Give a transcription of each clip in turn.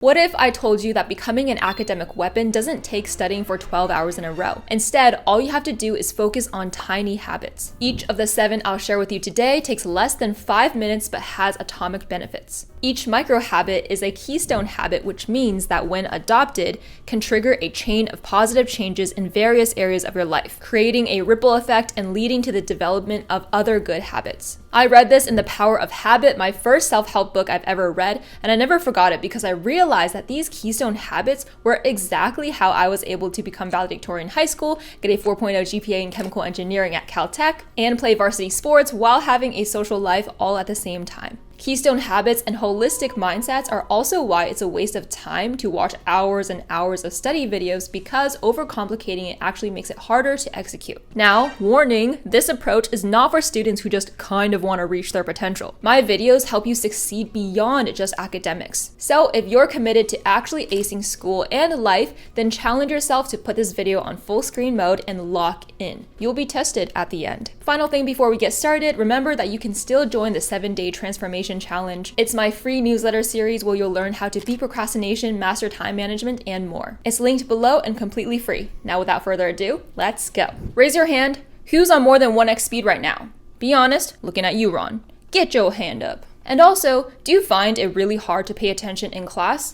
What if I told you that becoming an academic weapon doesn't take studying for 12 hours in a row? Instead, all you have to do is focus on tiny habits. Each of the 7 I'll share with you today takes less than 5 minutes but has atomic benefits. Each micro habit is a keystone habit, which means that when adopted, can trigger a chain of positive changes in various areas of your life, creating a ripple effect and leading to the development of other good habits. I read this in The Power of Habit, my first self-help book I've ever read, and I never forgot it because I realized that these keystone habits were exactly how I was able to become valedictorian in high school, get a 4.0 GPA in chemical engineering at Caltech, and play varsity sports while having a social life all at the same time. Keystone habits and holistic mindsets are also why it's a waste of time to watch hours and hours of study videos, because overcomplicating it actually makes it harder to execute. Now, warning, this approach is not for students who just kind of want to reach their potential. My videos help you succeed beyond just academics. So if you're committed to actually acing school and life, then challenge yourself to put this video on full screen mode and lock in. You'll be tested at the end. Final thing before we get started, remember that you can still join the 7-day transformation challenge. It's my free newsletter series where you'll learn how to beat procrastination, master time management, and more. It's linked below and completely free. Now, without further ado, let's go. Raise your hand. Who's on more than 1x speed right now? Be honest, looking at you, Ron. Get your hand up. And also, do you find it really hard to pay attention in class?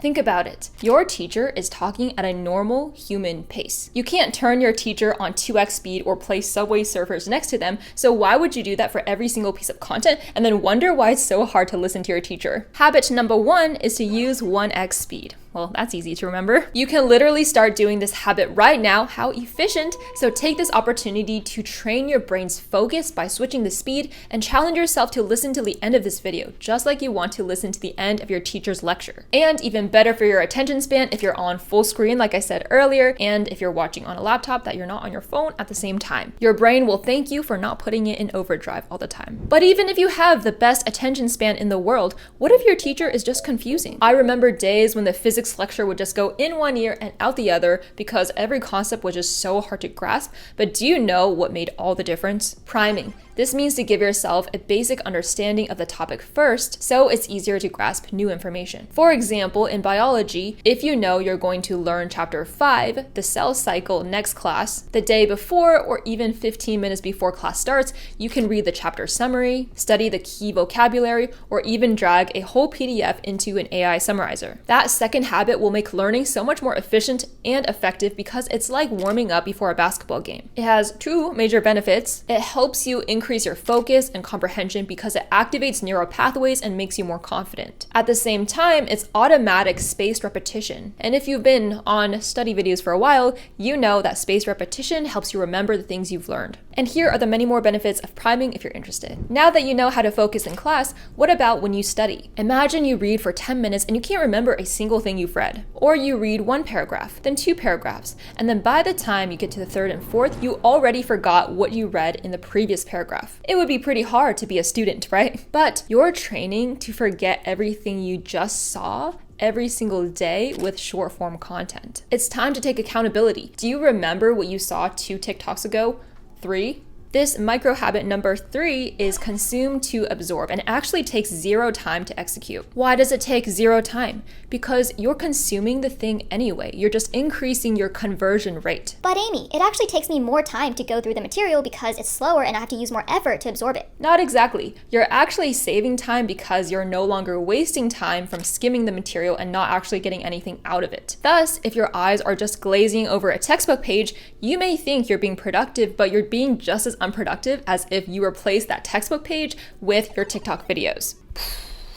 Think about it. Your teacher is talking at a normal human pace. You can't turn your teacher on 2x speed or play Subway Surfers next to them, so why would you do that for every single piece of content and then wonder why it's so hard to listen to your teacher? Habit number 1 is to use 1x speed. Well, that's easy to remember. You can literally start doing this habit right now. How efficient! So take this opportunity to train your brain's focus by switching the speed and challenge yourself to listen to the end of this video, just like you want to listen to the end of your teacher's lecture. And even better for your attention span if you're on full screen, like I said earlier, and if you're watching on a laptop that you're not on your phone at the same time. Your brain will thank you for not putting it in overdrive all the time. But even if you have the best attention span in the world, what if your teacher is just confusing? I remember days when the physics lecture would just go in one ear and out the other because every concept was just so hard to grasp. But do you know what made all the difference? Priming. This means to give yourself a basic understanding of the topic first, so it's easier to grasp new information. For example, in biology, if you know you're going to learn chapter 5, the cell cycle, next class, the day before or even 15 minutes before class starts, you can read the chapter summary, study the key vocabulary, or even drag a whole PDF into an AI summarizer. That second habit will make learning so much more efficient and effective because it's like warming up before a basketball game. It has 2 major benefits. It helps you increase your focus and comprehension because it activates neural pathways and makes you more confident. At the same time, it's automatic spaced repetition. And if you've been on study videos for a while, you know that spaced repetition helps you remember the things you've learned. And here are the many more benefits of priming if you're interested. Now that you know how to focus in class, what about when you study? Imagine you read for 10 minutes and you can't remember a single thing you've read. Or you read 1 paragraph, then 2 paragraphs, and then by the time you get to the 3rd and 4th, you already forgot what you read in the previous paragraph. It would be pretty hard to be a student, right? But you're training to forget everything you just saw every single day with short form content. It's time to take accountability. Do you remember what you saw 2 TikToks ago? 3? This micro habit number 3 is consume to absorb, and it actually takes 0 time to execute. Why does it take 0 time? Because you're consuming the thing anyway. You're just increasing your conversion rate. But Amy, it actually takes me more time to go through the material because it's slower and I have to use more effort to absorb it. Not exactly. You're actually saving time because you're no longer wasting time from skimming the material and not actually getting anything out of it. Thus, if your eyes are just glazing over a textbook page, you may think you're being productive, but you're being just as unproductive as if you replaced that textbook page with your TikTok videos.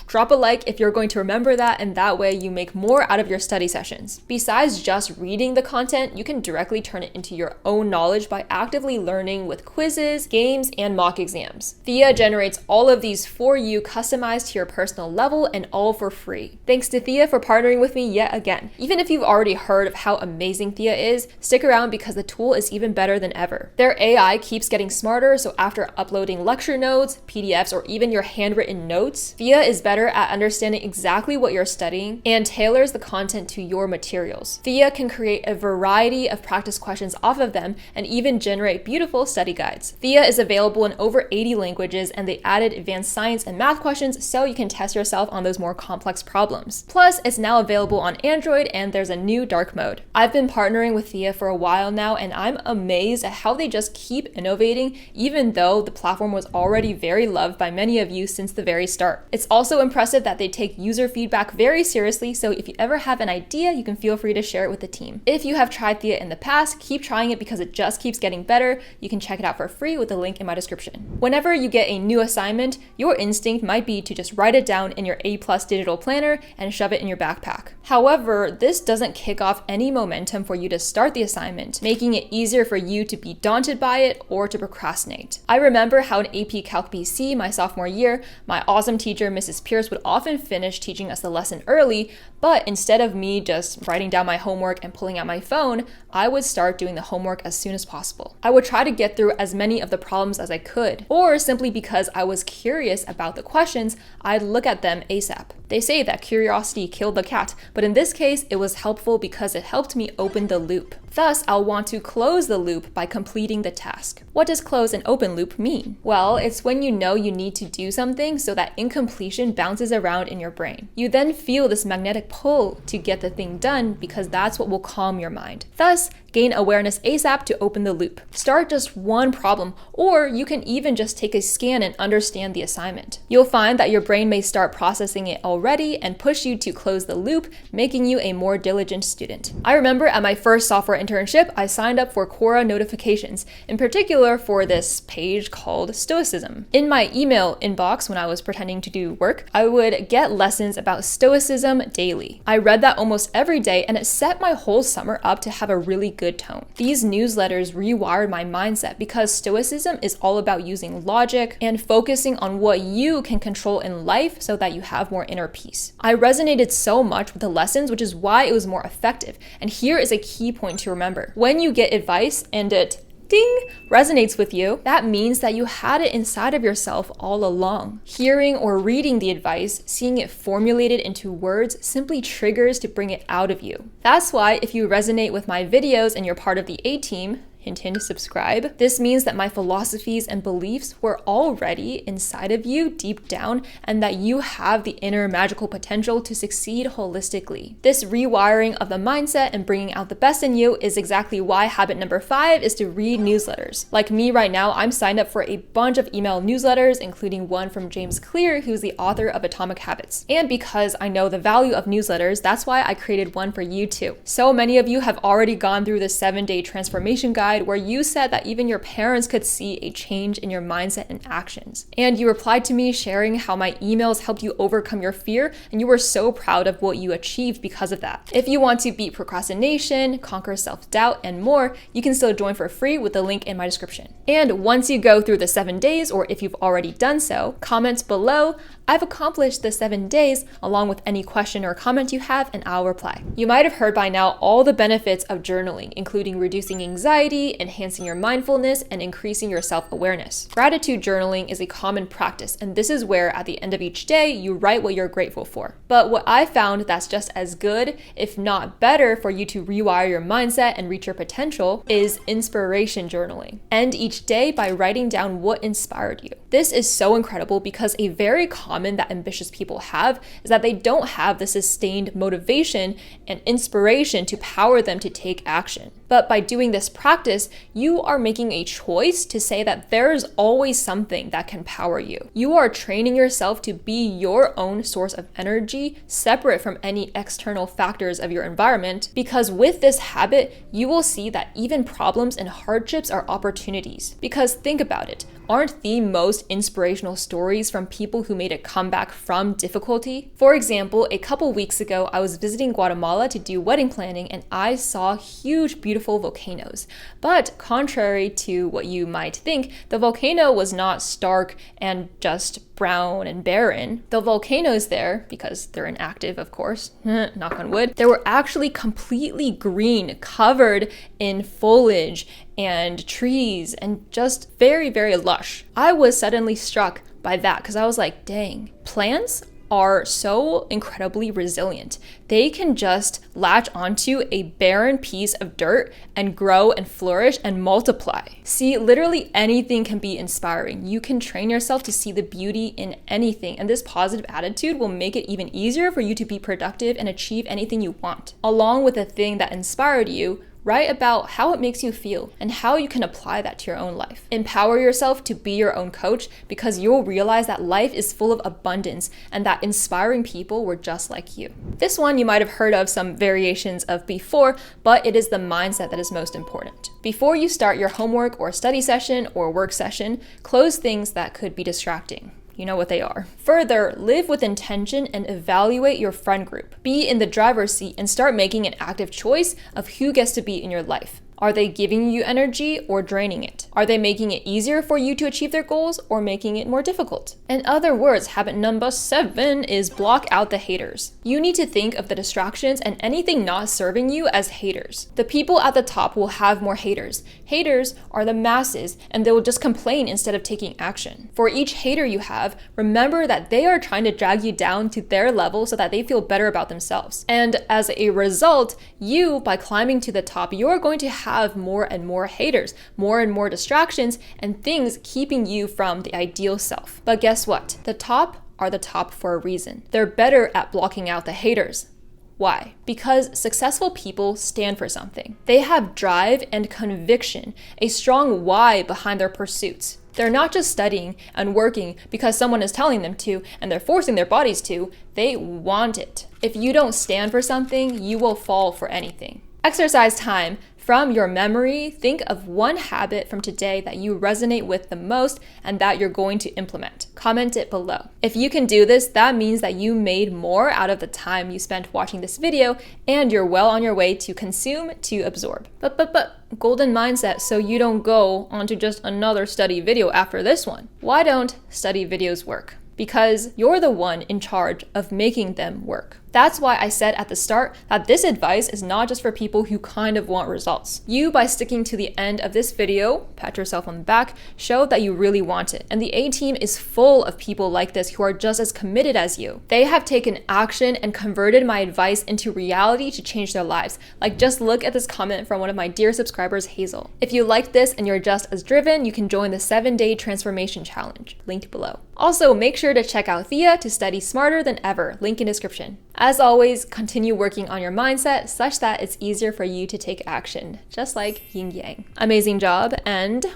Drop a like if you're going to remember that, and that way you make more out of your study sessions. Besides just reading the content, you can directly turn it into your own knowledge by actively learning with quizzes, games, and mock exams. Thea generates all of these for you, customized to your personal level, and all for free. Thanks to Thea for partnering with me yet again. Even if you've already heard of how amazing Thea is, stick around because the tool is even better than ever. Their AI keeps getting smarter, so after uploading lecture notes, PDFs, or even your handwritten notes, Thea is better better at understanding exactly what you're studying and tailors the content to your materials. Thea can create a variety of practice questions off of them and even generate beautiful study guides. Thea is available in over 80 languages, and they added advanced science and math questions so you can test yourself on those more complex problems. Plus, it's now available on Android, and there's a new dark mode. I've been partnering with Thea for a while now, and I'm amazed at how they just keep innovating, even though the platform was already very loved by many of you since the very start. It's also impressive that they take user feedback very seriously, so if you ever have an idea, you can feel free to share it with the team. If you have tried Thea in the past, keep trying it because it just keeps getting better. You can check it out for free with the link in my description. Whenever you get a new assignment, your instinct might be to just write it down in your A+ digital planner and shove it in your backpack. However, this doesn't kick off any momentum for you to start the assignment, making it easier for you to be daunted by it or to procrastinate. I remember how in AP Calc BC my sophomore year, my awesome teacher, Mrs. Pierce, would often finish teaching us the lesson early, but instead of me just writing down my homework and pulling out my phone, I would start doing the homework as soon as possible. I would try to get through as many of the problems as I could, or simply because I was curious about the questions, I'd look at them ASAP. They say that curiosity killed the cat, but in this case, it was helpful because it helped me open the loop. Thus, I'll want to close the loop by completing the task. What does close and open loop mean? Well, it's when you know you need to do something so that incompletion bounces around in your brain. You then feel this magnetic pull to get the thing done because that's what will calm your mind. Thus, gain awareness ASAP to open the loop. Start just one problem, or you can even just take a scan and understand the assignment. You'll find that your brain may start processing it already and push you to close the loop, making you a more diligent student. I remember at my first software internship, I signed up for Quora notifications, in particular for this page called Stoicism. In my email inbox when I was pretending to do work, I would get lessons about Stoicism daily. I read that almost every day, and it set my whole summer up to have a really good tone. These newsletters rewired my mindset because Stoicism is all about using logic and focusing on what you can control in life so that you have more inner peace. I resonated so much with the lessons, which is why it was more effective. And here is a key point to remember. When you get advice and it ding resonates with you, that means that you had it inside of yourself all along. Hearing or reading the advice, seeing it formulated into words simply triggers to bring it out of you. That's why if you resonate with my videos and you're part of the A team, hint, hint, subscribe. This means that my philosophies and beliefs were already inside of you deep down, and that you have the inner magical potential to succeed holistically. This rewiring of the mindset and bringing out the best in you is exactly why habit number 5 is to read newsletters. Like me right now, I'm signed up for a bunch of email newsletters, including one from James Clear, who's the author of Atomic Habits. And because I know the value of newsletters, that's why I created one for you too. So many of you have already gone through the 7-day transformation guide where you said that even your parents could see a change in your mindset and actions. And you replied to me sharing how my emails helped you overcome your fear, and you were so proud of what you achieved because of that. If you want to beat procrastination, conquer self-doubt, and more, you can still join for free with the link in my description. And once you go through the 7 days, or if you've already done so, comment below, "I've accomplished the 7 days," along with any question or comment you have, and I'll reply. You might have heard by now all the benefits of journaling, including reducing anxiety, enhancing your mindfulness, and increasing your self-awareness. Gratitude journaling is a common practice, and this is where at the end of each day, you write what you're grateful for. But what I found that's just as good, if not better, for you to rewire your mindset and reach your potential is inspiration journaling. End each day by writing down what inspired you. This is so incredible because a very common that ambitious people have is that they don't have the sustained motivation and inspiration to power them to take action. But by doing this practice, you are making a choice to say that there is always something that can power you. You are training yourself to be your own source of energy, separate from any external factors of your environment, because with this habit, you will see that even problems and hardships are opportunities. Because think about it, aren't the most inspirational stories from people who made a comeback from difficulty? For example, a couple weeks ago, I was visiting Guatemala to do wedding planning, and I saw huge, beautiful volcanoes. But contrary to what you might think, the volcano was not stark and just brown and barren. The volcanoes there, because they're inactive, of course, knock on wood, they were actually completely green, covered in foliage and trees, and just very, very lush. I was suddenly struck by that because I was like, dang, plants are so incredibly resilient. They can just latch onto a barren piece of dirt and grow and flourish and multiply. See, literally anything can be inspiring. You can train yourself to see the beauty in anything, and this positive attitude will make it even easier for you to be productive and achieve anything you want. Along with the thing that inspired you, write about how it makes you feel and how you can apply that to your own life. Empower yourself to be your own coach, because you'll realize that life is full of abundance and that inspiring people were just like you. This one you might have heard of some variations of before, but it is the mindset that is most important. Before you start your homework or study session or work session, close things that could be distracting. You know what they are. Further, live with intention and evaluate your friend group. Be in the driver's seat and start making an active choice of who gets to be in your life. Are they giving you energy or draining it? Are they making it easier for you to achieve their goals or making it more difficult? In other words, habit number 7 is block out the haters. You need to think of the distractions and anything not serving you as haters. The people at the top will have more haters. Haters are the masses, and they will just complain instead of taking action. For each hater you have, remember that they are trying to drag you down to their level so that they feel better about themselves. And as a result, you, by climbing to the top, you're going to have more and more haters, more and more distractions, and things keeping you from the ideal self. But guess what? The top are the top for a reason. They're better at blocking out the haters. Why? Because successful people stand for something. They have drive and conviction, a strong why behind their pursuits. They're not just studying and working because someone is telling them to and they're forcing their bodies to. They want it. If you don't stand for something, you will fall for anything. Exercise time. From your memory, think of one habit from today that you resonate with the most and that you're going to implement. Comment it below. If you can do this, that means that you made more out of the time you spent watching this video, and you're well on your way to consume to absorb. But golden mindset, so you don't go onto just another study video after this one. Why don't study videos work? Because you're the one in charge of making them work. That's why I said at the start that this advice is not just for people who kind of want results. You, by sticking to the end of this video, pat yourself on the back, show that you really want it. And the A-team is full of people like this who are just as committed as you. They have taken action and converted my advice into reality to change their lives. Like, just look at this comment from one of my dear subscribers, Hazel. If you like this and you're just as driven, you can join the 7-day transformation challenge, linked below. Also, make sure to check out Thea to study smarter than ever, link in description. As always, continue working on your mindset such that it's easier for you to take action, just like yin yang. Amazing job, and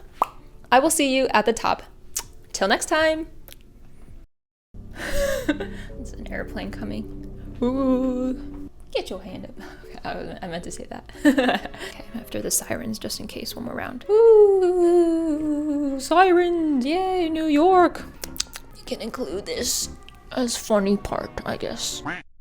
I will see you at the top. Till next time. There's an airplane coming. Ooh. Get your hand up. Okay, I meant to say that. Okay, after the sirens, just in case, one more round. Ooh, sirens, yay, New York. You can include this as funny part, I guess.